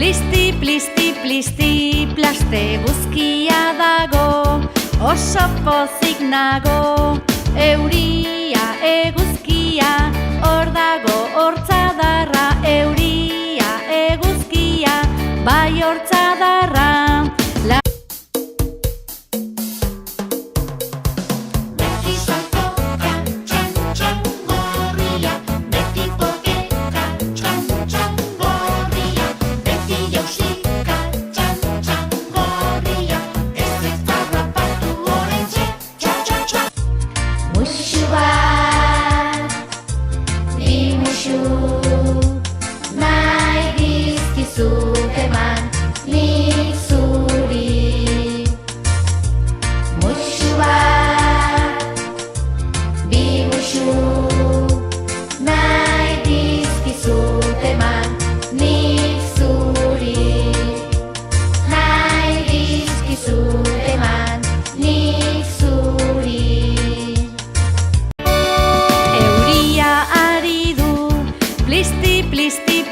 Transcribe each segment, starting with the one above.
Plisti, plisti, plisti, plaste eguzkia dago, oso pozik nago. Euria eguzkia, hor dago hortzadarra. Euria eguzkia, bai hortzadarra.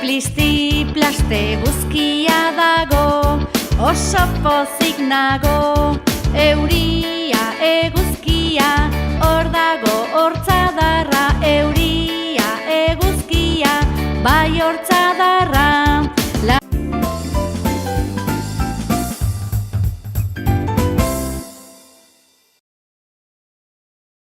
Plisti, plaste eguzkia dago, oso pozik nago. Euria eguzkia, hor dago hortzadarra. Euria eguzkia, bai hortzadarra.